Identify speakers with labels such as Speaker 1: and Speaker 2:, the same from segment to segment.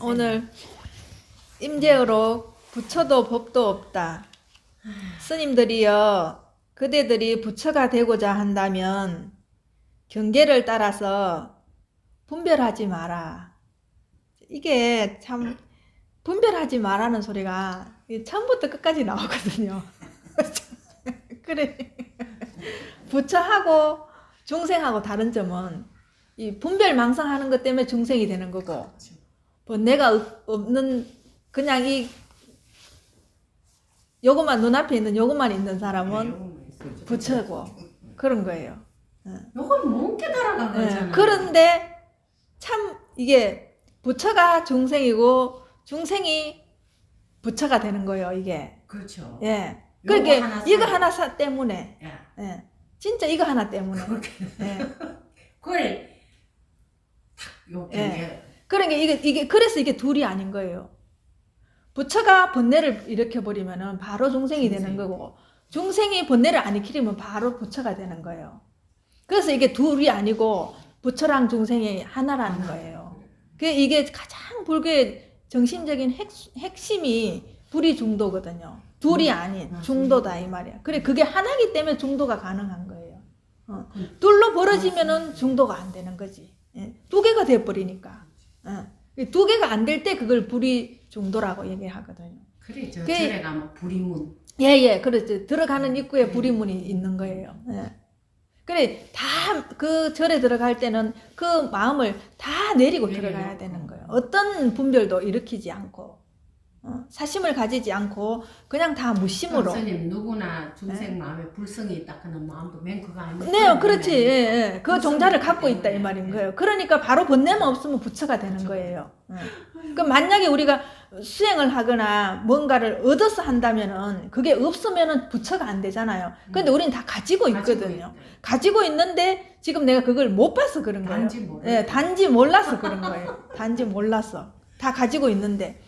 Speaker 1: 오늘 임재어로 부처도 법도 없다. 스님들이요, 그대들이 부처가 되고자 한다면 경계를 따라서 분별하지 마라. 이게 참 분별하지 마라는 소리가 처음부터 끝까지 나오거든요. 그래. 부처하고 중생하고 다른 점은 이 분별망상하는 것 때문에 중생이 되는 거고, 뭐 내가 없는 그냥 이 요것만 눈앞에 있는 요것만 있는 사람은 부처고 그런 거예요.
Speaker 2: 요건 못 깨달아간 거잖아.
Speaker 1: 그런데 참 이게 부처가 중생이고 중생이 부처가 되는 거예요, 이게.
Speaker 2: 그렇죠.
Speaker 1: 예. 그러니까 이거 하나 때문에.
Speaker 2: 야.
Speaker 1: 예. 진짜 이거 하나 때문에. 예.
Speaker 2: 그걸 탁 요게.
Speaker 1: 예. 그러니까 이게 그래서 이게 둘이 아닌 거예요. 부처가 번뇌를 일으켜 버리면은 바로 중생이 되는 거고, 중생이 번뇌를 안 일으키면 바로 부처가 되는 거예요. 그래서 이게 둘이 아니고 부처랑 중생이 하나라는 거예요. 이게 가장 불교의 정신적인 핵심이 불이 중도거든요. 둘이 아닌 중도다 이 말이야. 그래 그게 하나기 때문에 중도가 가능한 거예요. 둘로 벌어지면은 중도가 안 되는 거지. 예. 두 개가 돼 버리니까. 두 개가 안 될 때 그걸 불이 중도라고 얘기하거든요.
Speaker 2: 그래 저 절에 가면 불이문.
Speaker 1: 예예, 그렇죠. 들어가는 입구에 불이문이 있는 거예요. 예. 그래 다 그 절에 들어갈 때는 그 마음을 다 내리고 들어가야 되는 거예요. 어떤 분별도 일으키지 않고 사심을 가지지 않고 그냥 다 무심으로.
Speaker 2: 선생님 누구나 중생 마음에 불성이 있다 하는 마음도 맹크가 아니고.
Speaker 1: 네, 그렇지. 예, 예. 그 종자를 갖고 있다 이 말인 거예요. 그러니까 바로 번뇌만 없으면 부처가 되는 거예요. 그 만약에 우리가 수행을 하거나 뭔가를 얻어서 한다면은 그게 없으면은 부처가 안 되잖아요. 근데 우리는 다 가지고 있거든요. 가지고 있는데 지금 내가 그걸 못 봐서 그런 거예요. 예, 단지 몰라서 그런 거예요. 단지 몰라서. 다 가지고 있는데.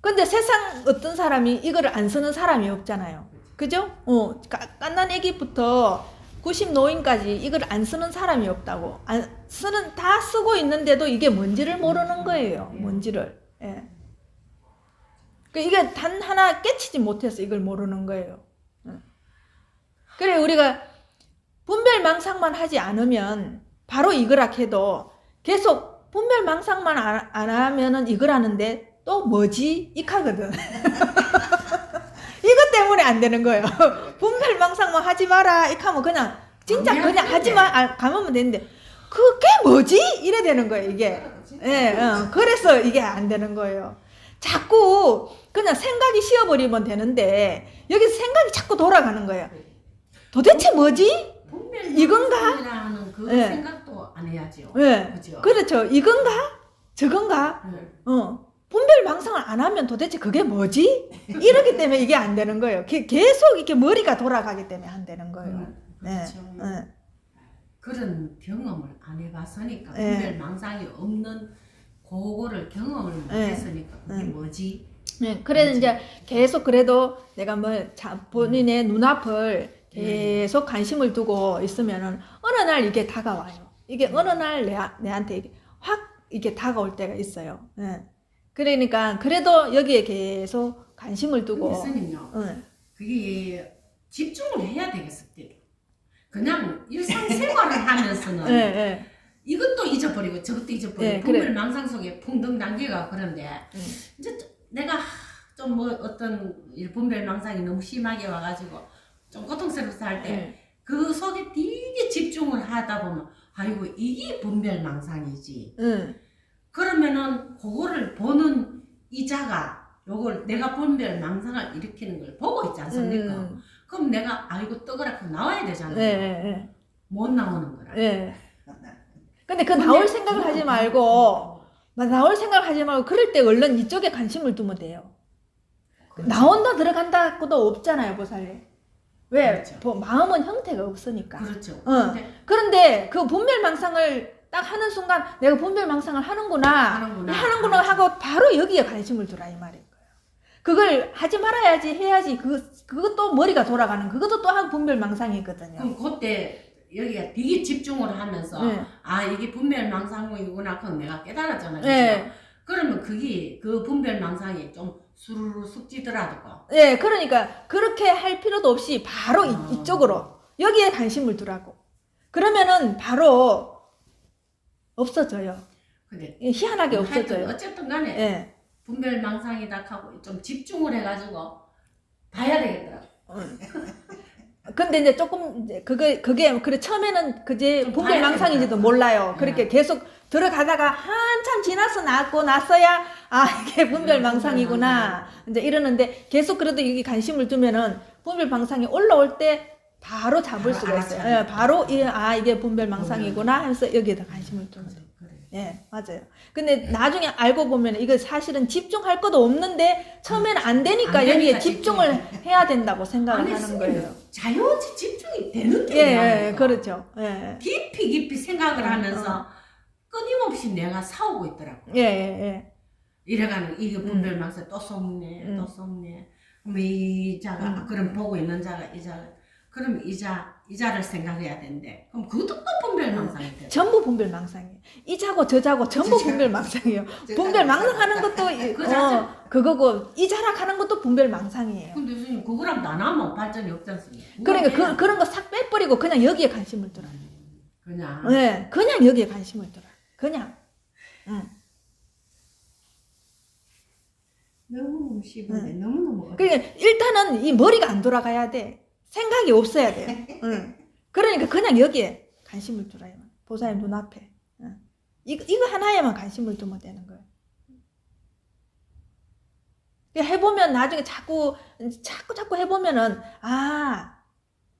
Speaker 1: 근데 세상 어떤 사람이 이거를 안 쓰는 사람이 없잖아요. 그죠? 갓난 애기부터 90 노인까지 이걸 안 쓰는 사람이 없다고. 다 쓰고 있는데도 이게 뭔지를 모르는 거예요. 뭔지를. 예. 이게 단 하나 깨치지 못해서 이걸 모르는 거예요. 그래 우리가 분별망상만 하지 않으면 바로 이거라 해도 계속 분별망상만 안 하면은 이걸 하는데 또 뭐지? 익하거든. 이것 때문에 안 되는 거예요. 분별망상만 하지 마라. 익하면 그냥 진짜 그냥 하지 마. 가면 되는데 그게 뭐지? 이래 되는 거예요. 이게. 예, 그래서 이게 안 되는 거예요. 자꾸 그냥 생각이 쉬어버리면 되는데 여기서 생각이 자꾸 돌아가는 거예요. 도대체 뭐지? 이건가?
Speaker 2: 그
Speaker 1: 네.
Speaker 2: 생각도 안 해야죠.
Speaker 1: 네.
Speaker 2: 그죠?
Speaker 1: 그렇죠. 이건가? 저건가? 분별망상을 안 하면 도대체 그게 뭐지? 이러기 때문에 이게 안 되는 거예요. 계속 이렇게 머리가 돌아가기 때문에 안 되는 거예요.
Speaker 2: 그렇죠.
Speaker 1: 네.
Speaker 2: 그런 경험을 안 해봤으니까 분별망상이 없는 그거를 경험을 못했으니까 그게 뭐지?
Speaker 1: 네, 그래서 이제 계속 그래도 내가 뭐 본인의 눈앞을 계속 관심을 두고 있으면은 어느 날 이게 다가와요. 이게 어느 날 내한테 이게 확 이게 다가올 때가 있어요. 네. 그러니까 그래도 여기에 계속 관심을 두고.
Speaker 2: 선생님요. 그게 집중을 해야 되겠어요. 그냥 일상생활을 하면서는 이것도 잊어버리고 저것도 잊어버리고 분별망상 속에 풍덩당겨가 그런데 이제 내가 좀 뭐 어떤 분별망상이 너무 심하게 와가지고 좀 고통스럽다 할 때 그 속에 되게 집중을 하다 보면 아이고 이게 분별망상이지. 그러면은 그거를 보는 이자가 요걸 내가 분별망상을 일으키는 걸 보고 있지 않습니까? 그럼 내가 아이고 떠그라고 나와야 되잖아요. 못 나오는 거라.
Speaker 1: 근데 그 나올 생각을 하지 말고 그럴 때 얼른 이쪽에 관심을 두면 돼요. 그렇죠. 나온다 들어간다고도 없잖아요, 보살님. 왜? 그렇죠. 마음은 형태가 없으니까.
Speaker 2: 그렇죠.
Speaker 1: 그런데 그 분별망상을 딱 하는 순간 내가 분별망상을 하는구나 하고 바로 여기에 관심을 두라 이 말인 거예요. 그걸 하지 말아야지 해야지 그것도 머리가 돌아가는 그것도 또한 분별망상이거든요.
Speaker 2: 그럼 그때 여기가 되게 집중을 하면서 아 이게 분별망상이구나 그건 내가 깨달았잖아요. 그죠? 그러면 그러면 그게 그 분별망상이 좀 수루루 숙지더라도.
Speaker 1: 예, 그러니까 그렇게 할 필요도 없이 바로 이쪽으로 여기에 관심을 두라고. 그러면은 바로 없어져요.
Speaker 2: 근데
Speaker 1: 희한하게 없어져요.
Speaker 2: 어쨌든 간에
Speaker 1: 예.
Speaker 2: 분별망상이다 하고 좀 집중을 해가지고 봐야 되겠더라고.
Speaker 1: 근데 이제 조금 이제 그게 그래 처음에는 그제
Speaker 2: 좀
Speaker 1: 분별망상인지도
Speaker 2: 봐야
Speaker 1: 몰라요. 그렇게 계속 들어가다가 한참 지나서 나고 나서야 이게 분별망상이구나 이제 이러는데 계속 그래도 여기 관심을 두면은 분별망상이 올라올 때 바로 잡을 수가 있어요. 예, 바로 이게 분별망상이구나 하면서 여기에다 관심을 두면 돼요. 예, 맞아요. 근데 나중에 알고 보면 이거 사실은 집중할 것도 없는데 처음에는 안 되니까 여기에 집중을 해야 된다고 생각을 하는 거예요.
Speaker 2: 자연히 집중이 되는 게
Speaker 1: 예, 그렇죠. 예.
Speaker 2: 깊이 생각을 하면서 끊임없이 내가 사오고 있더라고.
Speaker 1: 예.
Speaker 2: 이래가는 이게 분별망상 또 속네 또 속네. 그럼 이 자가 그럼 보고 있는 자가 이 자가 그럼 이자를 생각해야 된대. 그럼 그것도 또 분별망상이 돼.
Speaker 1: 전부 분별망상이에요. 이자고 저자고 전부 분별망상이에요. 분별망상하는 것도 그거고 이자락 하는 것도 분별망상이에요.
Speaker 2: 근데 선생님 그거랑 나눠면 발전이 없지 않습니까?
Speaker 1: 그러니까 그런 거 싹 빼버리고 그냥 여기에 관심을 두라.
Speaker 2: 그냥.
Speaker 1: 네, 그냥 여기에 관심을 두라. 그냥.
Speaker 2: 너무 쉬운데 너무너무 어려워.
Speaker 1: 그러니까 일단은 이 머리가 안 돌아가야 돼. 생각이 없어야 돼요. 그러니까 그냥 여기에 관심을 두라요. 보살님 눈앞에. 이거 하나에만 관심을 두면 되는 거예요. 해보면 나중에 자꾸 해보면은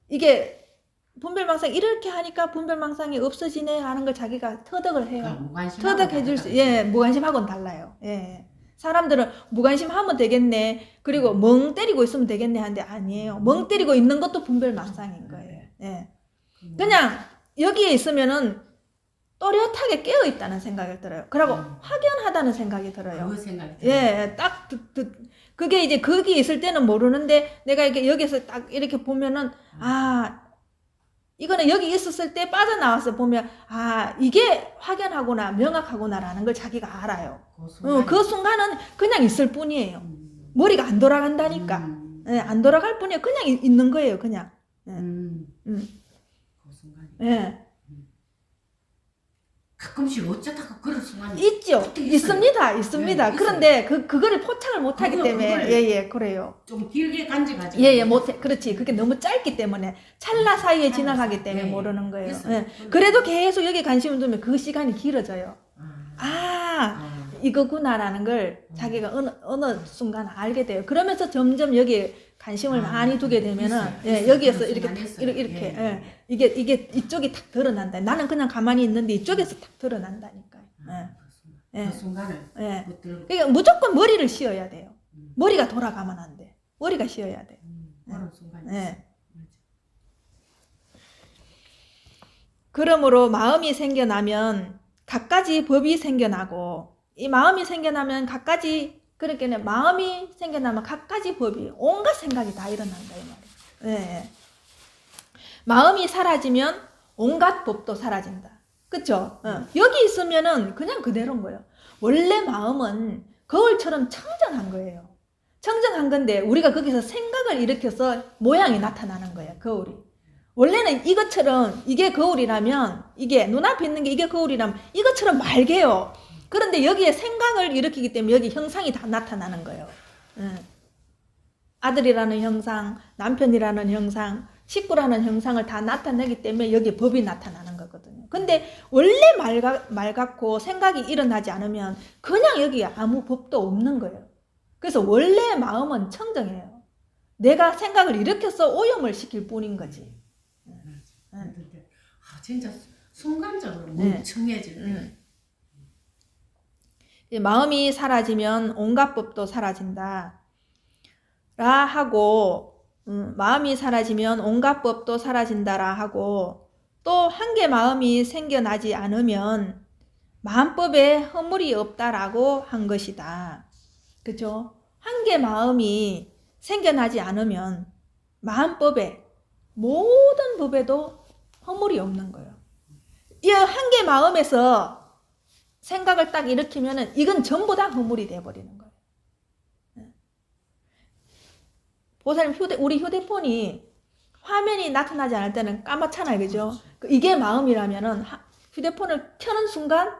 Speaker 1: 이게 분별망상 이렇게 하니까 분별망상이 없어지네 하는 걸 자기가 터득을 해요. 터득해줄 수, 무관심하고는 달라요. 예. 사람들은 무관심하면 되겠네. 그리고 멍 때리고 있으면 되겠네 하는데 아니에요. 멍 때리고 있는 것도 분별망상인 거예요. 예. 그냥 여기에 있으면은 또렷하게 깨어 있다는 생각이 들어요. 그리고 확연하다는 생각이 들어요.
Speaker 2: 그 생각이
Speaker 1: 예, 딱 그게 이제 거기 있을 때는 모르는데 내가 이렇게 여기서 딱 이렇게 보면은 이거는 여기 있었을 때 빠져나와서 보면 이게 확연하구나 명확하구나라는 걸 자기가 알아요. 그 순간은 그냥 있을 뿐이에요. 머리가 안 돌아간다니까. 예, 안 돌아갈 뿐이에요. 그냥 있는 거예요. 그냥.
Speaker 2: 그 순간이.
Speaker 1: 예.
Speaker 2: 가끔씩 어쩌다가 그런 순간이
Speaker 1: 있죠. 있습니다.
Speaker 2: 네,
Speaker 1: 그런데 그거를 포착을 못 하기 때문에 그래요.
Speaker 2: 좀 길게 간직하지.
Speaker 1: 못해. 그렇지. 그게 너무 짧기 때문에 찰나 사이에 지나가기 때문에 모르는 거예요. 그래도 계속 여기 관심을 두면 그 시간이 길어져요. 이거구나라는 걸 자기가 어느 순간 알게 돼요. 그러면서 점점 여기 관심을 많이 두게 되면은 여기에서 이렇게 이게 이쪽이 탁 드러난다. 나는 그냥 가만히 있는데 이쪽에서 탁 드러난다니까요.
Speaker 2: 그 순간을
Speaker 1: 그러니까 무조건 머리를 씌워야 돼요. 머리가 돌아가면 안 돼. 머리가 씌워야 돼.
Speaker 2: 그런 순간이.
Speaker 1: 그러므로 마음이 생겨나면 갖가지 법이 생겨나고 이 마음이 생겨나면 갖가지 그렇게 마음이 생겨나면 갖가지 법이 온갖 생각이 다 일어난다 이 말이에요. 마음이 사라지면 온갖 법도 사라진다. 그쵸? 여기 있으면은 그냥 그대로인 거예요. 원래 마음은 거울처럼 청정한 거예요. 청정한 건데 우리가 거기서 생각을 일으켜서 모양이 나타나는 거예요. 거울이. 원래는 이것처럼 이게 거울이라면 이게 눈앞에 있는 게 이게 거울이라면 이것처럼 맑게요. 그런데 여기에 생각을 일으키기 때문에 여기 형상이 다 나타나는 거예요. 아들이라는 형상, 남편이라는 형상, 식구라는 형상을 다 나타내기 때문에 여기 법이 나타나는 거거든요. 근데 원래 맑고 생각이 일어나지 않으면 그냥 여기에 아무 법도 없는 거예요. 그래서 원래 마음은 청정해요. 내가 생각을 일으켜서 오염을 시킬 뿐인 거지.
Speaker 2: 진짜 순간적으로 멍청해질 때.
Speaker 1: 마음이 사라지면 온갖 법도 사라진다. 라 하고 마음이 사라지면 온갖 법도 사라진다라 하고 또 한 개 마음이 생겨나지 않으면 마음법에 허물이 없다라고 한 것이다. 그죠? 한 개 마음이 생겨나지 않으면 마음법에 모든 법에도 허물이 없는 거예요. 이 한 개 마음에서 생각을 딱 일으키면은 이건 전부 다 허물이 돼버리는 거예요. 보살님 우리 휴대폰이 화면이 나타나지 않을 때는 까맣잖아요, 그죠? 이게 마음이라면은 휴대폰을 켜는 순간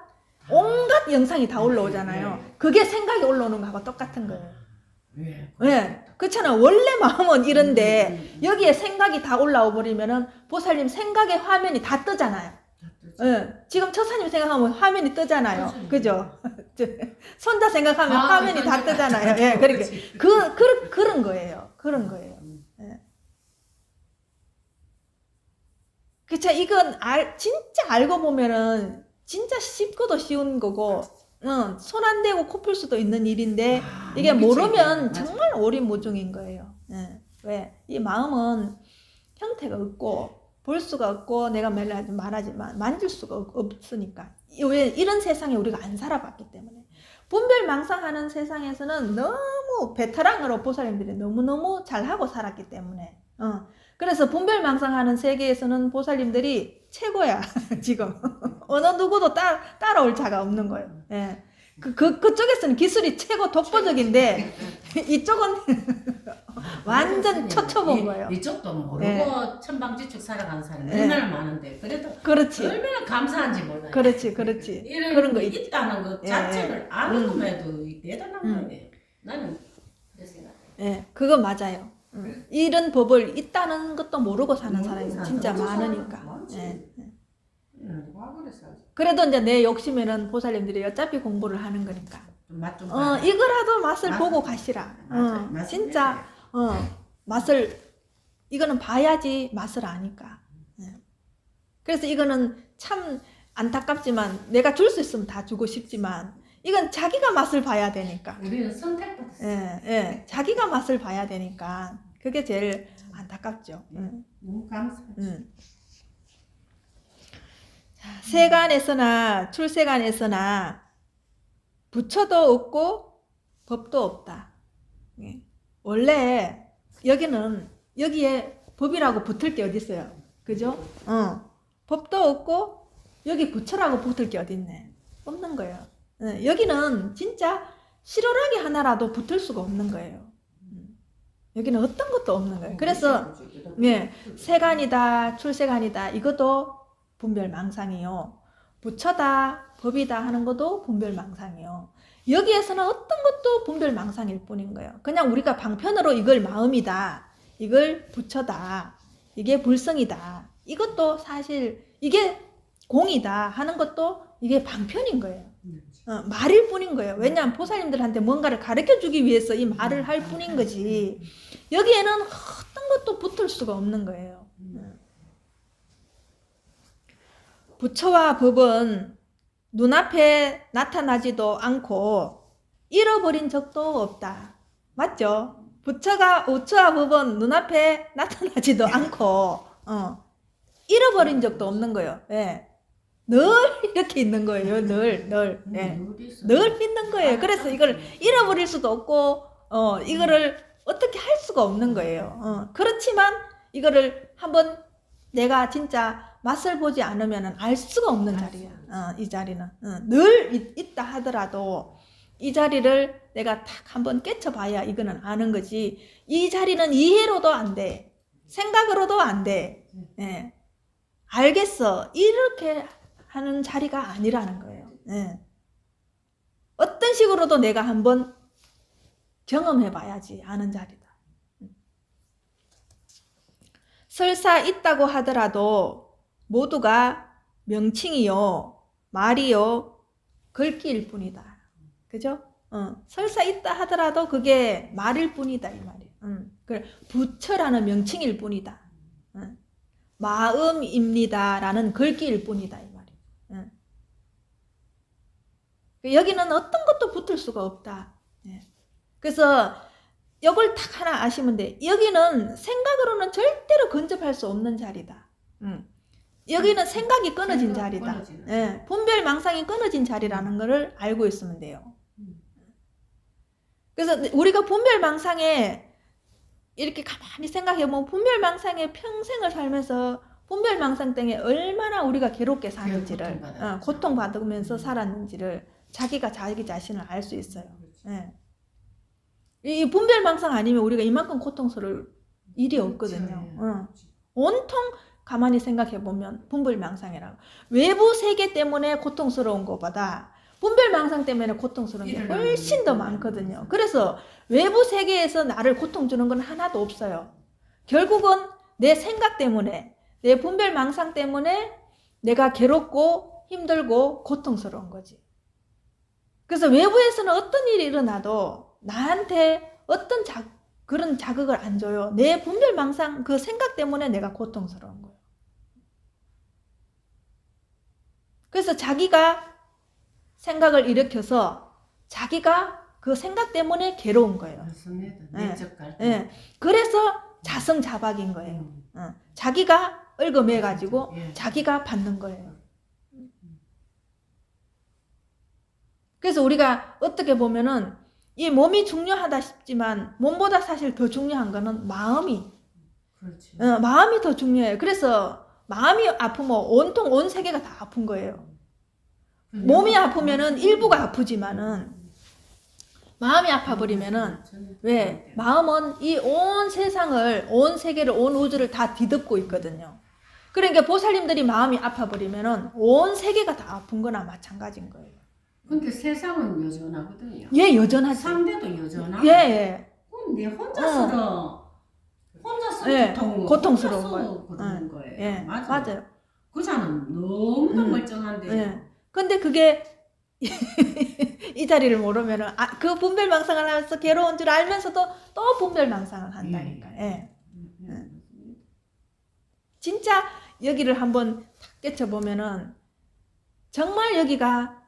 Speaker 1: 온갖 영상이 다 올라오잖아요. 그게 생각이 올라오는 거하고 똑같은 거예요. 네, 그렇잖아요. 원래 마음은 이런데 여기에 생각이 다 올라와 버리면은 보살님 생각의 화면이 다 뜨잖아요. 네, 지금 처사님 생각하면 화면이 뜨잖아요. 그죠? 손자 생각하면 화면이 다 뜨잖아요. 예, 그렇게 그런 거예요. 그런 거예요. 예. 그쵸? 이건 진짜 알고 보면은 진짜 쉽고도 쉬운 거고, 손 안 대고 코 풀 수도 있는 일인데 이게 모르면 정말 오리무중인 거예요. 예. 왜? 이 마음은 형태가 없고 볼 수가 없고 내가 말하지만 만질 수가 없으니까. 왜? 이런 세상에 우리가 안 살아봤기 때문에. 분별망상하는 세상에서는 너무 베테랑으로 보살님들이 너무너무 잘하고 살았기 때문에. 그래서 분별망상하는 세계에서는 보살님들이 최고야. 지금 어느 누구도 따라올 자가 없는 거예요. 예. 그쪽에서는 기술이 최고 독보적인데 이쪽은 완전 초초본 거예요.
Speaker 2: 이쪽도 모르고
Speaker 1: 예.
Speaker 2: 천방지축 살아가는 사람이
Speaker 1: 예.
Speaker 2: 얼마나 많은데 그래도
Speaker 1: 그렇지.
Speaker 2: 얼마나 감사한지 몰라요.
Speaker 1: 그렇지.
Speaker 2: 이런
Speaker 1: 그런 거
Speaker 2: 있다는 것 자체를 아는 것만해도 대단한 거예요. 나는 그렇게 생각해.
Speaker 1: 예, 그거 맞아요. 이런 법을 있다는 것도 모르고 사는 사람이 진짜 많으니까. 예. 그래도 이제 내 욕심에는 보살님들이 어차피 공부를 하는 거니까. 이거라도 맛을 보고 가시라. 진짜 맛을 이거는 봐야지 맛을 아니까. 예. 그래서 이거는 참 안타깝지만 내가 줄 수 있으면 다 주고 싶지만 이건 자기가 맛을 봐야 되니까.
Speaker 2: 우리는 선택받았어.
Speaker 1: 예, 자기가 맛을 봐야 되니까 그게 제일 안타깝죠.
Speaker 2: 너무 감사하지.
Speaker 1: 세간에서나 출세간에서나 부처도 없고 법도 없다. 예. 원래 여기에 법이라고 붙을 게 어디 있어요? 그죠? 법도 없고 여기 부처라고 붙을 게 어디 있네? 없는 거예요. 여기는 진짜 실오라기 하나라도 붙을 수가 없는 거예요. 여기는 어떤 것도 없는 거예요. 그래서 예, 세간이다, 출세간이다 이것도 분별망상이요. 부처다, 법이다 하는 것도 분별망상이요. 여기에서는 어떤 것도 분별망상일 뿐인 거예요. 그냥 우리가 방편으로 이걸 마음이다, 이걸 부처다, 이게 불성이다, 이것도 사실 이게 공이다 하는 것도 이게 방편인 거예요. 말일 뿐인 거예요. 왜냐하면 보살님들한테 뭔가를 가르쳐주기 위해서 이 말을 할 뿐인 거지 여기에는 어떤 것도 붙을 수가 없는 거예요. 부처와 법은 눈앞에 나타나지도 않고 잃어버린 적도 없다. 맞죠? 부처와 법은 눈앞에 나타나지도 않고 잃어버린 적도 없는 거예요. 예. 늘 이렇게 있는 거예요. 늘 있는 거예요. 그래서 이걸 잃어버릴 수도 없고 이거를 어떻게 할 수가 없는 거예요. 그렇지만 이거를 한번 내가 진짜 맛을 보지 않으면 알 수가 없는 자리야. 이 자리는 늘 있다 하더라도 이 자리를 내가 딱 한번 깨쳐봐야 이거는 아는 거지. 이 자리는 이해로도 안 돼, 생각으로도 안 돼. 예. 알겠어, 이렇게 하는 자리가 아니라는 거예요. 예. 어떤 식으로도 내가 한번 경험해 봐야지 아는 자리다. 설사 있다고 하더라도 모두가 명칭이요, 말이요, 글귀일 뿐이다. 그죠? 설사 있다 하더라도 그게 말일 뿐이다 이 말이에요. 그래, 부처라는 명칭일 뿐이다. 마음입니다 라는 글귀일 뿐이다 이 말이에요. 여기는 어떤 것도 붙을 수가 없다. 그래서 이걸 딱 하나 아시면 돼. 여기는 생각으로는 절대로 근접할 수 없는 자리다. 여기는 생각이 끊어진 자리다. 예, 분별망상이 끊어진 자리라는 것을 알고 있으면 돼요. 그래서 우리가 분별망상에 이렇게 가만히 생각해보면 분별망상에 평생을 살면서 분별망상 때문에 얼마나 우리가 괴롭게 사는지를
Speaker 2: 고통받았죠.
Speaker 1: 고통받으면서 살았는지를 자기가 자기 자신을 알 수 있어요. 예. 이 분별망상 아니면 우리가 이만큼 고통스러울 일이 없거든요. 온통 가만히 생각해 보면 분별망상이라고. 외부 세계 때문에 고통스러운 것보다 분별망상 때문에 고통스러운 게 훨씬 더 많거든요. 그래서 외부 세계에서 나를 고통 주는 건 하나도 없어요. 결국은 내 생각 때문에, 내 분별망상 때문에 내가 괴롭고 힘들고 고통스러운 거지. 그래서 외부에서는 어떤 일이 일어나도 나한테 어떤 그런 자극을 안 줘요. 내 분별망상 그 생각 때문에 내가 고통스러운 거예요. 그래서 자기가 생각을 일으켜서 자기가 그 생각 때문에 괴로운 거예요.
Speaker 2: 맞습니다.
Speaker 1: 예.
Speaker 2: 내적 갈등.
Speaker 1: 예. 그래서 자성자박인 거예요. 자기가 얽어매가지고
Speaker 2: 예.
Speaker 1: 자기가 받는 거예요. 그래서 우리가 어떻게 보면은 이 몸이 중요하다 싶지만 몸보다 사실 더 중요한 거는 마음이.
Speaker 2: 그렇죠.
Speaker 1: 마음이 더 중요해요. 그래서 마음이 아프면 온통 온 세계가 다 아픈 거예요. 몸이 아프면은 일부가 아프지만은 마음이 아파버리면은 왜? 마음은 이 온 세상을, 온 세계를, 온 우주를 다 뒤덮고 있거든요. 그러니까 보살님들이 마음이 아파버리면은 온 세계가 다 아픈 거나 마찬가지인 거예요.
Speaker 2: 근데 세상은 여전하거든요.
Speaker 1: 예, 여전하지.
Speaker 2: 상대도 여전하고.
Speaker 1: 예, 예.
Speaker 2: 그럼 내 혼자서
Speaker 1: 예,
Speaker 2: 고통을
Speaker 1: 고통스러운
Speaker 2: 혼자서
Speaker 1: 거예요.
Speaker 2: 그러는 거예요.
Speaker 1: 예, 맞아요.
Speaker 2: 그자는 너무나 멀쩡한데요.
Speaker 1: 예. 근데 그게 이 자리를 모르면은 그 분별망상을 하면서 괴로운 줄 알면서도 또 분별망상을 한다니까. 예. 진짜 여기를 한번 탁 깨쳐보면은 정말 여기가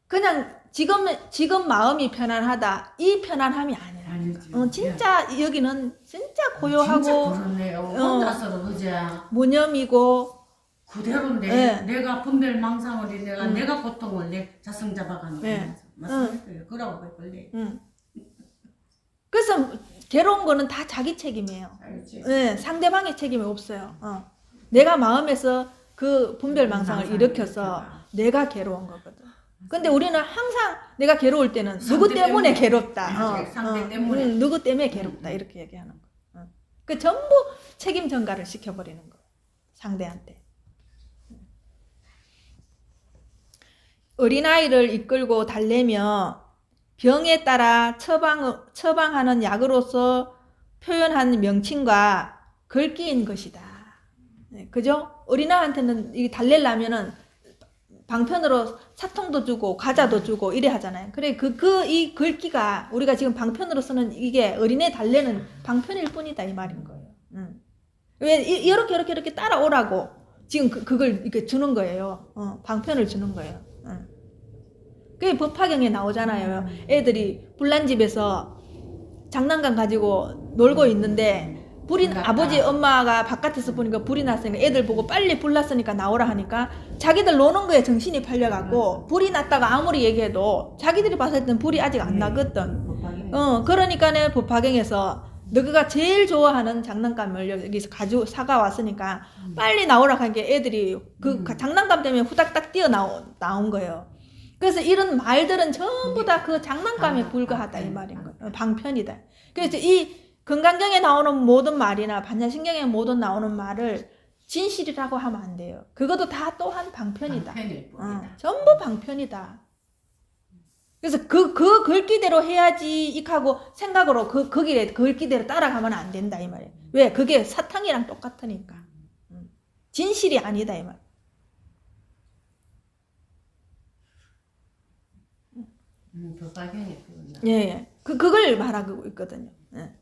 Speaker 1: 그냥 지금 마음이 편안하다 이 편안함이 아니라.
Speaker 2: 아니죠.
Speaker 1: 진짜 여기는 진짜
Speaker 2: 진짜
Speaker 1: 고요하고
Speaker 2: 그렇네요. 혼자서 그자
Speaker 1: 무념이고
Speaker 2: 그대로인데
Speaker 1: 예.
Speaker 2: 내가 분별망상을 내가 고통을 내 자성자박하는
Speaker 1: 예.
Speaker 2: 거예요. 맞습니다. 그러고 걸려.
Speaker 1: 그래서 괴로운 거는 다 자기 책임이에요.
Speaker 2: 알지?
Speaker 1: 네, 상대방의 책임이 없어요. 내가 마음에서 그 분별망상을 일으켜서 내가 괴로운 거거든. 근데 우리는 항상 내가 괴로울 때는 누구 때문에 괴롭다.
Speaker 2: 상대 때문에.
Speaker 1: 누구 때문에 괴롭다. 이렇게 얘기하는 거. 그 전부 책임 전가를 시켜버리는 거. 상대한테. 어린아이를 이끌고 달래며 병에 따라 처방하는 약으로서 표현한 명칭과 걸기인 것이다. 네, 그죠? 어린아이한테는 이 달래려면은 방편으로 사통도 주고 과자도 주고 이래 하잖아요. 그래 이 걸기가 우리가 지금 방편으로 쓰는 이게 어린애 달래는 방편일 뿐이다 이 말인 거예요. 왜 이렇게 따라오라고 지금 그걸 이렇게 주는 거예요. 방편을 주는 거예요. 그게 법화경에 나오잖아요. 애들이 불난집에서 장난감 가지고 놀고 있는데 아버지 엄마가 바깥에서 보니까 불이 났으니까 애들 보고 빨리 불 났으니까 나오라 하니까 자기들 노는 거에 정신이 팔려갖고 불이 났다가 아무리 얘기해도 자기들이 봤을 땐 불이 아직 안 나거든. 그러니까는 법화경에서 너가 제일 좋아하는 장난감을 여기서 사가 왔으니까 빨리 나오라 하니까 애들이 그 장난감 때문에 후닥닥 나온 거예요. 그래서 이런 말들은 전부 다 그 장난감에 불과하다 이 말인 거예요. 방편이다. 그래서 이 건강경에 나오는 모든 말이나 반야신경에 모든 나오는 말을 진실이라고 하면 안 돼요. 그것도 다 또한 방편이다. 전부 방편이다. 그래서 그 글귀대로 해야지 익하고 생각으로 거기에 글귀대로 따라가면 안 된다 이 말이에요. 왜? 그게 사탕이랑 똑같으니까. 진실이 아니다 이 말.
Speaker 2: 법화경에
Speaker 1: 예. 그걸 말하고 있거든요. 예.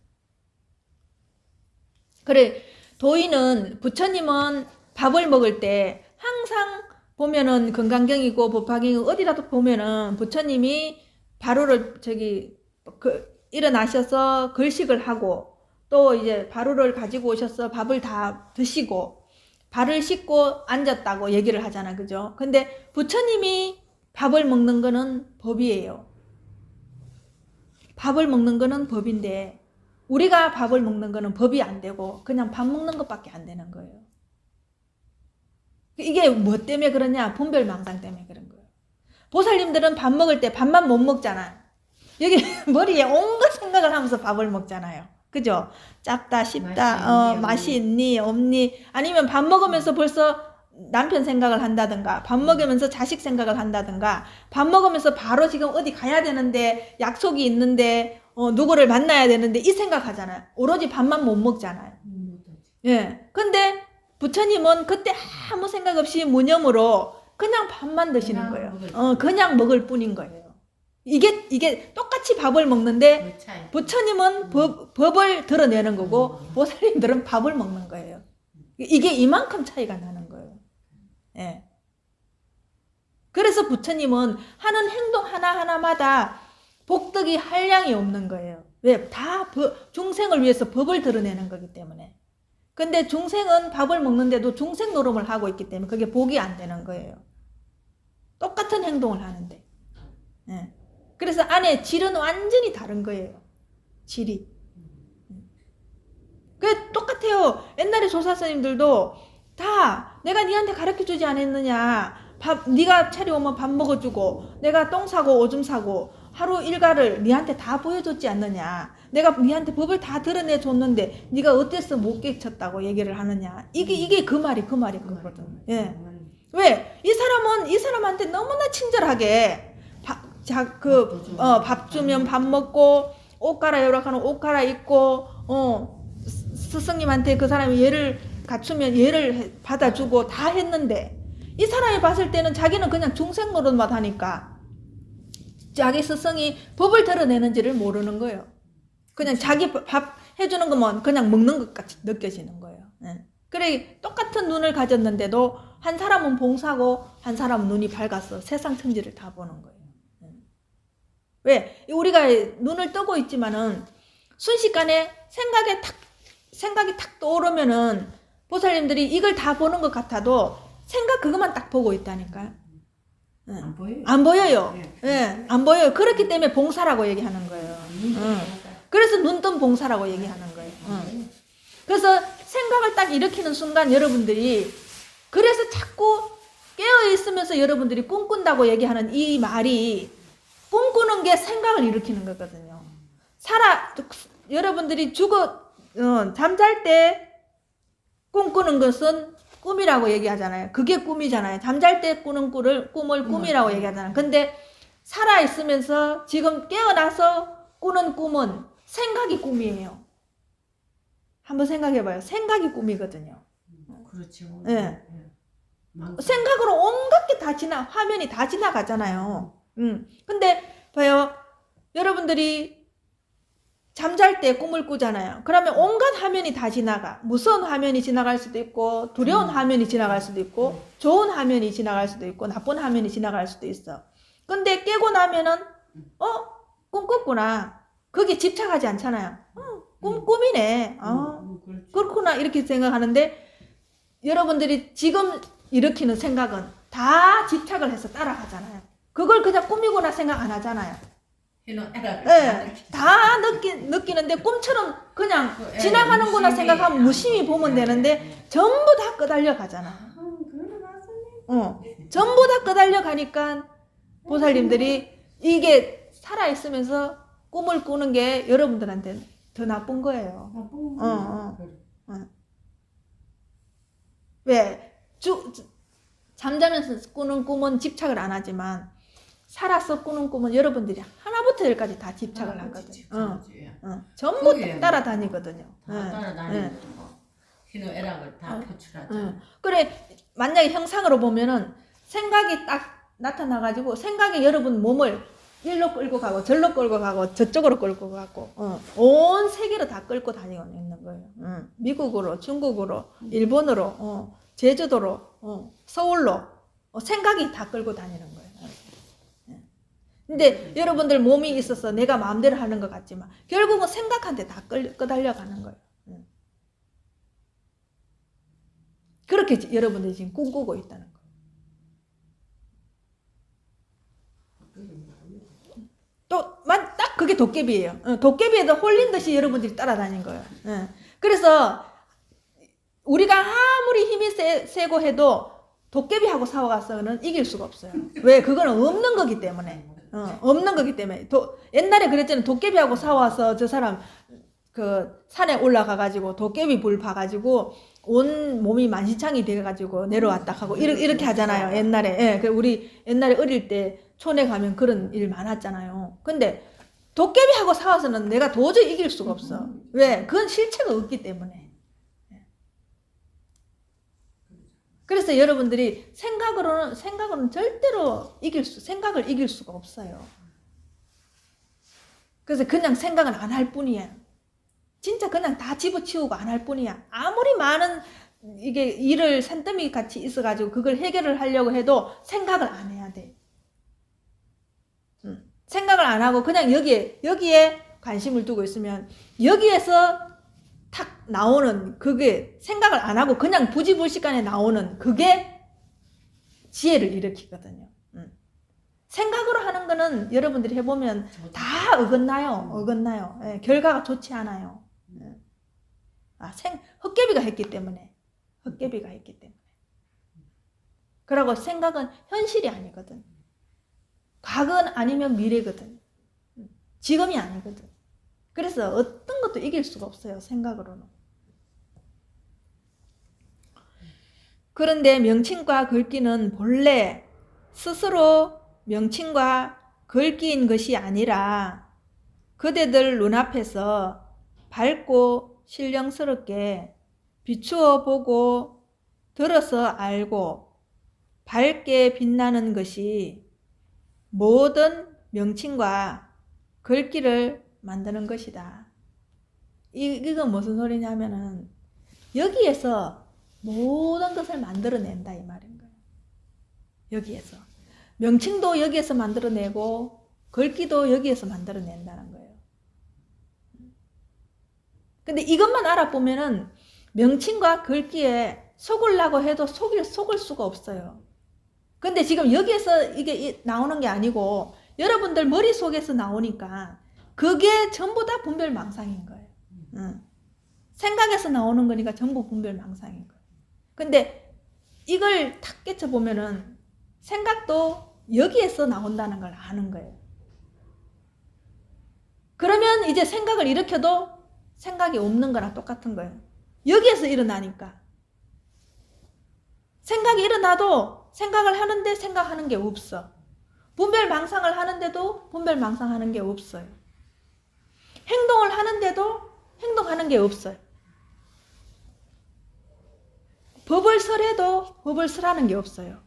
Speaker 1: 그래 도인은 부처님은 밥을 먹을 때 항상 보면은 건강경이고 법화경이고 어디라도 보면은 부처님이 바로를 일어나셔서 걸식을 하고 또 이제 바로를 가지고 오셔서 밥을 다 드시고 발을 씻고 앉았다고 얘기를 하잖아. 그죠? 근데 부처님이 밥을 먹는 거는 법이에요. 밥을 먹는 거는 법인데 우리가 밥을 먹는 거는 법이 안 되고 그냥 밥 먹는 것밖에 안 되는 거예요. 이게 뭐 때문에 그러냐? 분별망상 때문에 그런 거예요. 보살님들은 밥 먹을 때 밥만 못 먹잖아. 여기 머리에 온갖 생각을 하면서 밥을 먹잖아요. 그죠? 작다, 쉽다, 맛이 있니, 없니? 아니면 밥 먹으면서 벌써 남편 생각을 한다든가, 밥 먹으면서 자식 생각을 한다든가, 밥 먹으면서 바로 지금 어디 가야 되는데, 약속이 있는데, 누구를 만나야 되는데, 이 생각하잖아요. 오로지 밥만 못 먹잖아요. 예. 근데 부처님은 그때 아무 생각 없이 무념으로 그냥 밥만 드시는 거예요. 그냥 먹을 뿐인 거예요. 이게 똑같이 밥을 먹는데 부처님은 법을 드러내는 거고 보살님들은 밥을 먹는 거예요. 이게 이만큼 차이가 나는 거예요. 예. 그래서 부처님은 하는 행동 하나하나마다 복덕이 한량이 없는 거예요. 왜? 다 중생을 위해서 법을 드러내는 거기 때문에. 근데 중생은 밥을 먹는데도 중생 노름을 하고 있기 때문에 그게 복이 안 되는 거예요. 똑같은 행동을 하는데. 예. 그래서 안에 질은 완전히 다른 거예요. 질이. 그 똑같아요. 옛날에 조사스님들도 다 내가 니한테 가르쳐주지 않았느냐. 네가 차려오면 밥 먹어주고 내가 똥 사고 오줌 사고 하루 일과를 니한테 다 보여줬지 않느냐. 내가 니한테 법을 다 드러내줬는데 네가 어땠어 못 깨쳤다고 얘기를 하느냐. 이게 그 말이 그거거든. 예. 왜? 이 사람은 이 사람한테 너무나 친절하게 밥 주면 밥 먹고 옷 갈아입으라고 하면 옷 갈아입고 스승님한테 그 사람이 예를 갖추면 예를 받아주고 다 했는데 이 사람이 봤을 때는 자기는 그냥 중생 노릇만 하니까 자기 스승이 법을 드러내는지를 모르는 거예요. 그냥 자기 밥 해주는 것만 그냥 먹는 것 같이 느껴지는 거예요. 예. 그래 똑같은 눈을 가졌는데도 한 사람은 봉사고 한 사람은 눈이 밝아서 세상 천지를 다 보는 거예요. 왜? 우리가 눈을 뜨고 있지만은 순식간에 생각이 탁 떠오르면은 보살님들이 이걸 다 보는 것 같아도 생각 그것만 딱 보고 있다니까요.
Speaker 2: 안 보여요.
Speaker 1: 안 보여요.
Speaker 2: 예.
Speaker 1: 예, 안 보여요. 그렇기 때문에 봉사라고 얘기하는 거예요. 그래서 눈뜬 봉사라고 얘기하는 거예요. 그래서 생각을 딱 일으키는 순간 여러분들이 그래서 자꾸 깨어 있으면서 여러분들이 꿈꾼다고 얘기하는 이 말이 꿈꾸는 게 생각을 일으키는 거거든요. 여러분들이 잠잘 때 꿈꾸는 것은 꿈이라고 얘기하잖아요. 그게 꿈이잖아요. 잠잘 때 꾸는 꿈을 꿈이라고 얘기하잖아요. 근데 살아있으면서 지금 깨어나서 꾸는 꿈은 생각이 꿈이에요. 한번 생각해봐요. 생각이 꿈이거든요.
Speaker 2: 그렇죠.
Speaker 1: 예. 생각으로 온갖 게 다 화면이 다 지나가잖아요. 근데 봐요. 여러분들이 잠잘 때 꿈을 꾸잖아요. 그러면 온갖 화면이 다 지나가. 무서운 화면이 지나갈 수도 있고 두려운 화면이 지나갈 수도 있고 좋은 화면이 지나갈 수도 있고 나쁜 화면이 지나갈 수도 있어. 근데 깨고 나면은 꿈 꿨구나. 거기에 집착하지 않잖아요. 꿈이네. 그렇구나 이렇게 생각하는데 여러분들이 지금 일으키는 생각은 다 집착을 해서 따라가잖아요. 그걸 그냥 꿈이구나 생각 안 하잖아요. 네, 다 느끼는데 꿈처럼 그냥 지나가는구나 생각하면 무심히 보면 되는데 전부 다 끄달려 가잖아. 전부 다 끄달려 가니까 보살님들이 이게 살아있으면서 꿈을 꾸는 게 여러분들한테 더 나쁜 거예요. 왜? 잠자면서 꾸는 꿈은 집착을 안 하지만 살아서 꾸는 꿈은 여러분들이 하나부터 열까지 다 집착을 하거든요. 전부 따라다니거든요.
Speaker 2: 따라다니고 희노애락을 다 표출하죠.
Speaker 1: 그래 만약에 형상으로 보면은 생각이 딱 나타나가지고 생각이 여러분 몸을 일로 끌고 가고 절로 끌고 가고 저쪽으로 끌고 가고 온 세계로 다 끌고 다니고 있는 거예요. 미국으로 중국으로 일본으로 제주도로 서울로 생각이 다 끌고 다니는 거예요. 근데 여러분들 몸이 있어서 내가 마음대로 하는 것 같지만 결국은 생각한테 다 끌달려 가는 거예요. 그렇게 여러분들이 지금 꿈꾸고 있다는 거예요. 또 딱 그게 도깨비예요. 도깨비에도 홀린 듯이 여러분들이 따라다닌 거예요. 그래서 우리가 아무리 힘이 세고 해도 도깨비하고 싸워가서는 이길 수가 없어요. 왜? 그거는 없는 거기 때문에. 없는 거기 때문에. 옛날에 그랬잖아요. 도깨비하고 싸워서 저 사람 그 산에 올라가가지고 도깨비 불 봐가지고 온 몸이 만신창이 돼가지고 내려왔다 하고 이렇게 하잖아요. 옛날에. 예, 우리 옛날에 어릴 때 촌에 가면 그런 일 많았잖아요. 근데 도깨비하고 싸워서는 내가 도저히 이길 수가 없어. 왜? 그건 실체가 없기 때문에. 그래서 여러분들이 생각으로는 절대로 생각을 이길 수가 없어요. 그래서 그냥 생각은 안 할 뿐이야. 진짜 그냥 다 집어치우고 안 할 뿐이야. 아무리 많은 이게 일을 산더미 같이 있어가지고 그걸 해결을 하려고 해도 생각을 안 해야 돼. 생각을 안 하고 그냥 여기에 관심을 두고 있으면 여기에서 탁 나오는 그게 생각을 안 하고 그냥 부지불식간에 나오는 그게 지혜를 일으키거든요. 생각으로 하는 거는 여러분들이 해보면 다 어긋나요. 예, 결과가 좋지 않아요. 헛개비가 했기 때문에. 그리고 생각은 현실이 아니거든. 과거는 아니면 미래거든. 지금이 아니거든. 그래서 어떤 것도 이길 수가 없어요. 생각으로는. 그런데 명칭과 글귀는 본래 스스로 명칭과 글귀인 것이 아니라 그대들 눈앞에서 밝고 신령스럽게 비추어 보고 들어서 알고 밝게 빛나는 것이 모든 명칭과 글귀를 만드는 것이다. 이건 무슨 소리냐면은 여기에서 모든 것을 만들어낸다 이 말인 거예요. 여기에서 명칭도 여기에서 만들어내고 글귀도 여기에서 만들어낸다는 거예요. 근데 이것만 알아보면은 명칭과 글귀에 속으려고 해도 속을 수가 없어요. 근데 지금 여기에서 이게 나오는 게 아니고 여러분들 머릿속에서 나오니까 그게 전부 다 분별망상인 거예요. 생각에서 나오는 거니까 전부 분별망상인 거예요. 근데 이걸 탁 깨쳐보면은 생각도 여기에서 나온다는 걸 아는 거예요. 그러면 이제 생각을 일으켜도 생각이 없는 거랑 똑같은 거예요. 여기에서 일어나니까. 생각이 일어나도 생각을 하는데 생각하는 게 없어. 분별망상을 하는데도 분별망상하는 게 없어요. 행동을 하는데도 행동하는 게 없어요. 법을 설해도 법을 설하는 게 없어요.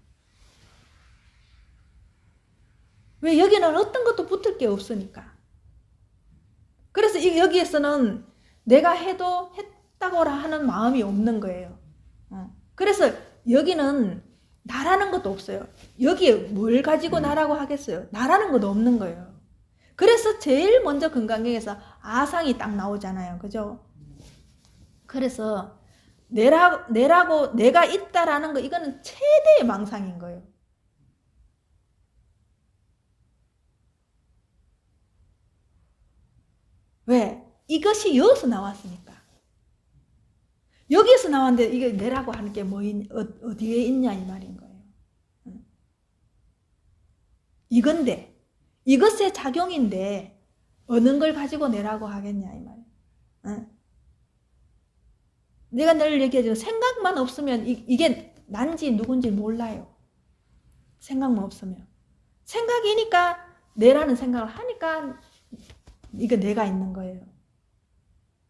Speaker 1: 왜? 여기는 어떤 것도 붙을 게 없으니까. 그래서 여기에서는 내가 해도 했다고 하는 마음이 없는 거예요. 그래서 여기는 나라는 것도 없어요. 여기에 뭘 가지고 나라고 하겠어요? 나라는 것도 없는 거예요. 그래서 제일 먼저 금강경에서 아상이 딱 나오잖아요. 그죠? 그래서 내라고 내가 있다라는 거 이거는 최대의 망상인 거예요. 왜? 이것이 여기서 나왔으니까. 여기서 나왔는데 이게 내라고 하는 게 어디에 있냐 이 말인 거예요. 이건데 이것의 작용인데 어느 걸 가지고 내라고 하겠냐 이 말이에요. 내가 늘 얘기하지만 생각만 없으면 이게 난지 누군지 몰라요. 생각만 없으면. 생각이니까 내라는 생각을 하니까 이거 내가 있는 거예요.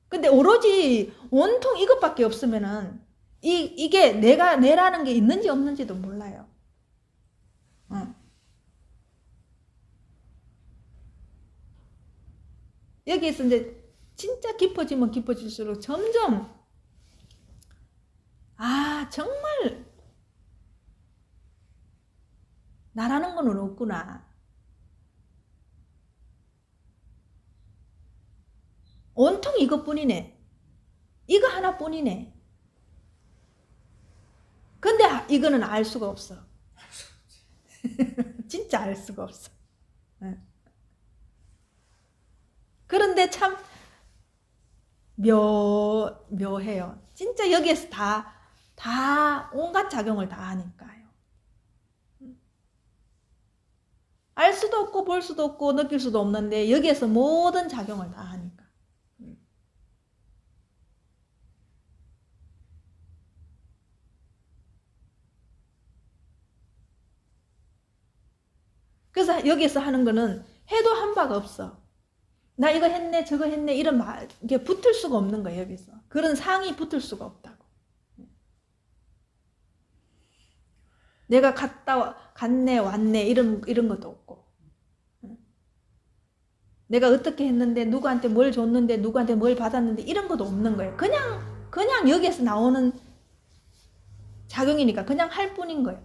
Speaker 1: 근데 오로지 온통 이것밖에 없으면은 이게 내라는 게 있는지 없는지도 몰라요. 여기에서 이제 진짜 깊어지면 깊어질수록 점점 정말 나라는 거는 없구나. 온통 이것뿐이네. 이거 하나뿐이네. 근데 이거는 알 수가 없어. 진짜 알 수가 없어. 그런데 참 묘해요. 진짜 여기에서 다 온갖 작용을 다 하니까요. 알 수도 없고 볼 수도 없고 느낄 수도 없는데 여기에서 모든 작용을 다 하니까. 그래서 여기에서 하는 거는 해도 한 바가 없어. 나 이거 했네 저거 했네 이런 말 이게 붙을 수가 없는 거예요. 여기서 그런 상이 붙을 수가 없다고. 내가 갔네 왔네 이런 것도 없고, 내가 어떻게 했는데 누구한테 뭘 줬는데 누구한테 뭘 받았는데 이런 것도 없는 거예요. 그냥 여기에서 나오는 작용이니까 그냥 할 뿐인 거예요.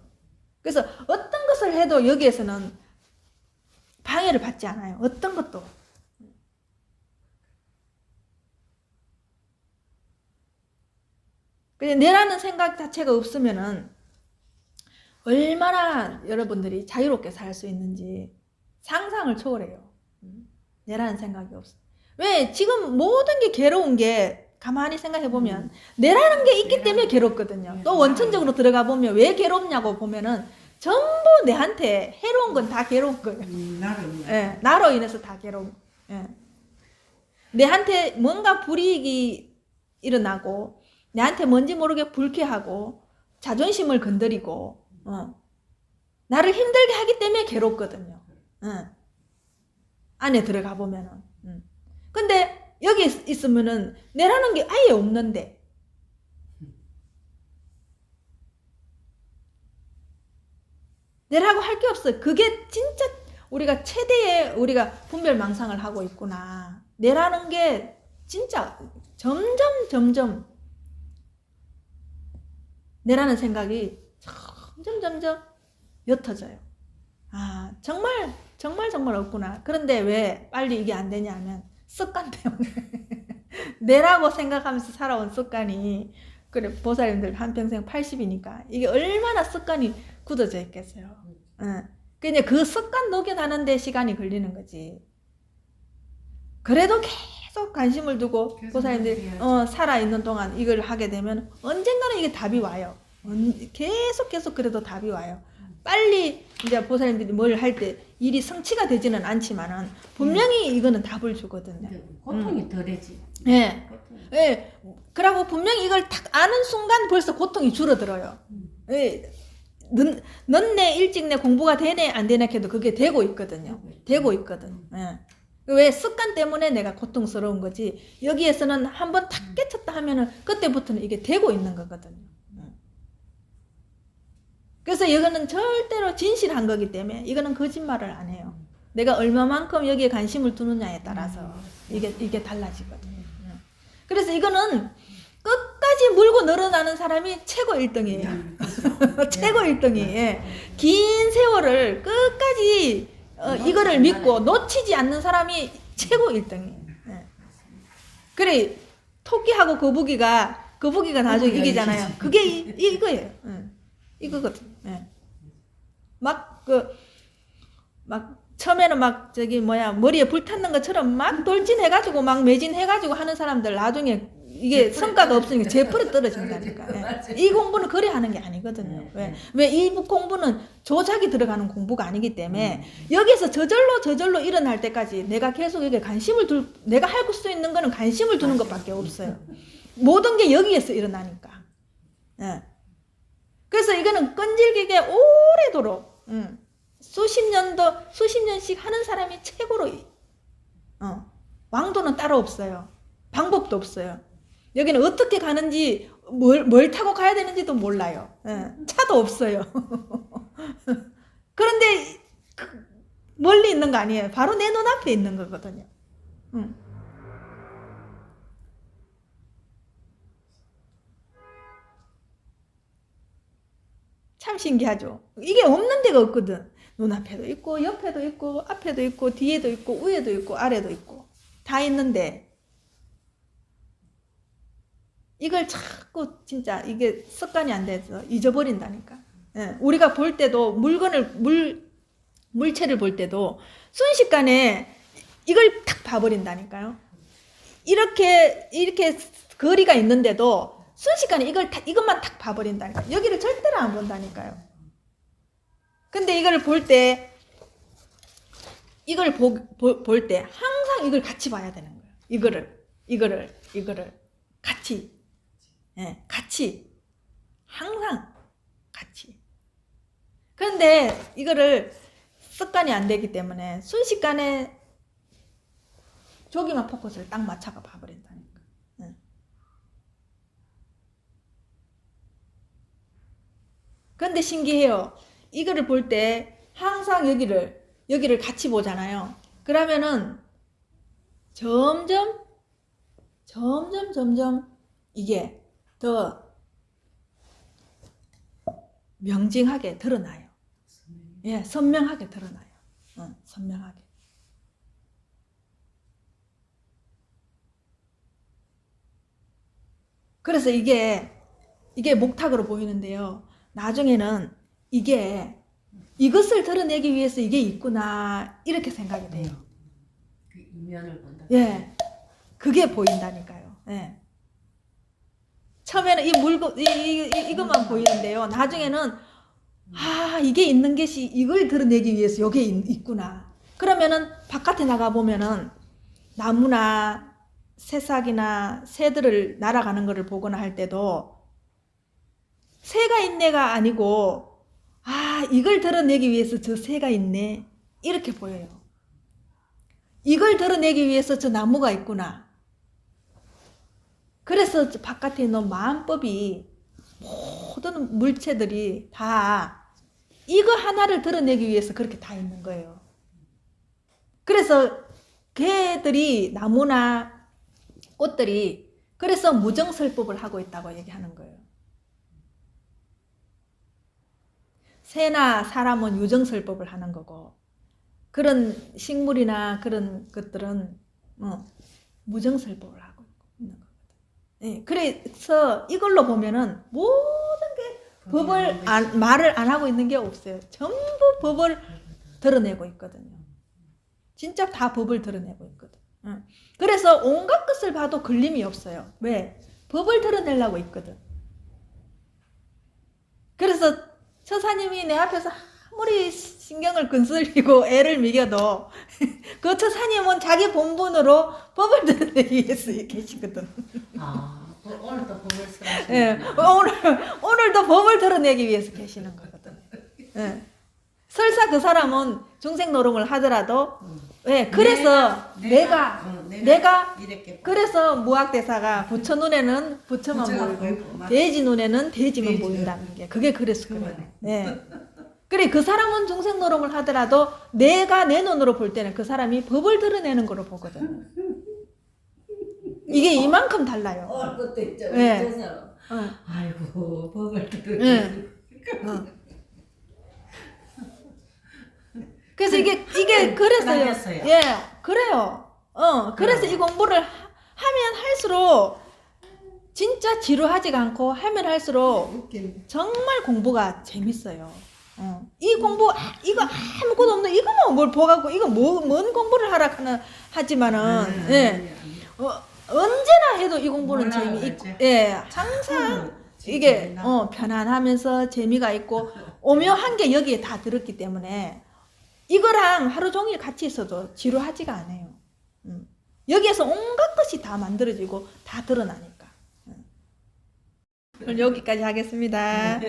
Speaker 1: 그래서 어떤 것을 해도 여기에서는 방해를 받지 않아요. 어떤 것도. 그냥 내라는 생각 자체가 없으면은 얼마나 여러분들이 자유롭게 살 수 있는지 상상을 초월해요. 내라는 생각이 없어. 왜? 지금 모든 게 괴로운 게 가만히 생각해 보면 내라는 게 있기 때문에 괴롭거든요. 또 원천적으로 들어가 보면 왜 괴롭냐고 보면은 전부 내한테 해로운 건 다 괴로운 거예요. 예, 나로 인해서 다 괴로운. 예. 내한테 뭔가 불이익이 일어나고 내한테 뭔지 모르게 불쾌하고 자존심을 건드리고 나를 힘들게 하기 때문에 괴롭거든요. 안에 들어가 보면은. 근데 여기 있으면은 내라는 게 아예 없는데 내라고 할 게 없어요. 그게 진짜 우리가 최대의 우리가 분별망상을 하고 있구나. 내라는 게 진짜 점점 내라는 생각이 점점 옅어져요. 아, 정말 없구나. 그런데 왜 빨리 이게 안 되냐 하면 습관 때문에. 내라고 생각하면서 살아온 습관이, 그래, 보살님들 한평생 80이니까 이게 얼마나 습관이 굳어져 있겠어요. 그냥 그 습관 녹여나는데 시간이 걸리는 거지. 그래도 계속 관심을 두고 보살님들이 살아있는 동안 이걸 하게 되면 언젠가는 이게 답이 와요. 계속 그래도 답이 와요. 빨리 이제 보살님들이 뭘 할 때 일이 성취가 되지는 않지만은 분명히 이거는 답을 주거든요.
Speaker 2: 고통이 덜해지.
Speaker 1: 예. 예. 그러고 분명히 이걸 딱 아는 순간 벌써 고통이 줄어들어요. 예. 늦네 일찍 공부가 되네 안 되네 해도 그게 되고 있거든요. 되고 있거든. 예. 왜? 습관 때문에 내가 고통스러운 거지. 여기에서는 한번 탁 깨쳤다 하면은 그때부터는 이게 되고 있는 거거든요. 그래서 이거는 절대로 진실한 거기 때문에 이거는 거짓말을 안 해요. 내가 얼마만큼 여기에 관심을 두느냐에 따라서 이게 달라지거든요. 그래서 이거는 끝까지 물고 늘어나는 사람이 최고 1등이에요. 최고 1등이에요. 긴 세월을 끝까지 이거를 믿고 놓치지 않는 사람이 최고 1등이에요. 그래, 토끼하고 거북이가 나중에 이기잖아요. 그게 이거예요. 이거거든. 막 처음에는 머리에 불 탔는 것처럼 막 돌진해가지고 막 매진해가지고 하는 사람들 나중에 이게 성과가 없으니까 제풀에 떨어진다니까. 이 공부는 그래 하는 게 아니거든요. 왜 이 공부는 조작이 들어가는 공부가 아니기 때문에 여기서 저절로 일어날 때까지 내가 계속 여기에 내가 할 수 있는 거는 관심을 두는 것밖에 없어요. 모든 게 여기에서 일어나니까. 그래서 이거는 끈질기게 오래도록 수십 년씩 하는 사람이 최고로 왕도는 따로 없어요. 방법도 없어요. 여기는 어떻게 가는지 뭘 타고 가야 되는지도 몰라요. 차도 없어요. 그런데 멀리 있는 거 아니에요. 바로 내 눈앞에 있는 거거든요. 참 신기하죠. 이게 없는 데가 없거든. 눈앞에도 있고 옆에도 있고 앞에도 있고 뒤에도 있고 위에도 있고 아래도 있고 다 있는데 이걸 자꾸 진짜 이게 습관이 안 돼서 잊어버린다니까. 우리가 볼 때도 물체를 볼 때도 순식간에 이걸 탁 봐버린다니까요. 이렇게 거리가 있는데도 순식간에 이것만 탁 봐버린다니까. 여기를 절대로 안 본다니까요. 근데 이걸 볼 때 이걸 볼 때 항상 이걸 같이 봐야 되는 거예요. 이거를 같이. 예, 같이. 항상 같이. 그런데 이거를 습관이 안 되기 때문에 순식간에 저기만 포커스를 딱 맞춰가 봐버린다니까. 예. 그런데 신기해요. 이거를 볼 때 항상 여기를 같이 보잖아요. 그러면은 점점 이게 더 명징하게 드러나요. 예, 선명하게 드러나요. 선명하게. 그래서 이게 목탁으로 보이는데요. 나중에는 이것을 드러내기 위해서 이게 있구나 이렇게 생각이 돼요.
Speaker 2: 그 이면을 본다.
Speaker 1: 예, 그게 보인다니까요. 예. 처음에는 이것만 보이는데요. 나중에는 이게 있는 것이 이걸 드러내기 위해서 여기에 있구나. 그러면은 바깥에 나가 보면은 나무나 새싹이나 새들을 날아가는 것을 보거나 할 때도 새가 있네가 아니고 이걸 드러내기 위해서 저 새가 있네 이렇게 보여요. 이걸 드러내기 위해서 저 나무가 있구나. 그래서 바깥에 있는 마음법이 모든 물체들이 다 이거 하나를 드러내기 위해서 그렇게 다 있는 거예요. 그래서 개들이 나무나 꽃들이 그래서 무정설법을 하고 있다고 얘기하는 거예요. 새나 사람은 유정설법을 하는 거고 그런 식물이나 그런 것들은 무정설법을 하고 있는 거거든. 예, 그래서 이걸로 보면은 모든 게 말을 안 하고 있는 게 없어요. 전부 법을 드러내고 있거든요. 진짜 다 법을 드러내고 있거든. 그래서 온갖 것을 봐도 걸림이 없어요. 왜? 법을 드러내려고 있거든. 그래서 처사님이 내 앞에서 아무리 신경을 건슬리고 애를 먹여도 그 처사님은 자기 본분으로 법을 드러내기 위해서 계시거든.
Speaker 2: 오늘도 법을 쓰라시는
Speaker 1: 예, 오늘도 법을 드러내기 위해서 계시는 거거든. 예. 설사 그 사람은 중생 노름을 하더라도 예, 그래서 내가 그래서 무학대사가 부처 눈에는 부처만 보이고 돼지 눈에는 돼지만 보인다는 게 그게 그래서 그래요. 예. 그래 그 사람은 중생 노름을 하더라도 내가 내 눈으로 볼 때는 그 사람이 법을 드러내는 거로 보거든. 이게 이만큼 달라요.
Speaker 2: 그것도 있죠.
Speaker 1: 예.
Speaker 2: 아이고 법을 드러내는.
Speaker 1: 그래서 이게 그래서요. 예, 그래요. 그래서 이 공부를 하면 할수록 진짜 지루하지가 않고 하면 할수록 정말 공부가 재밌어요. 이 공부 이거 아무것도 없는 이거만 뭘 보갖고 이거 뭔 공부를 하지만은 예. 언제나 해도 이 공부는 재미있고 예, 항상 이게 편안하면서 재미가 있고 오묘한 게 여기에 다 들었기 때문에 이거랑 하루 종일 같이 있어도 지루하지가 않아요. 여기에서 온갖 것이 다 만들어지고 다 드러나니까. 오늘 여기까지 하겠습니다.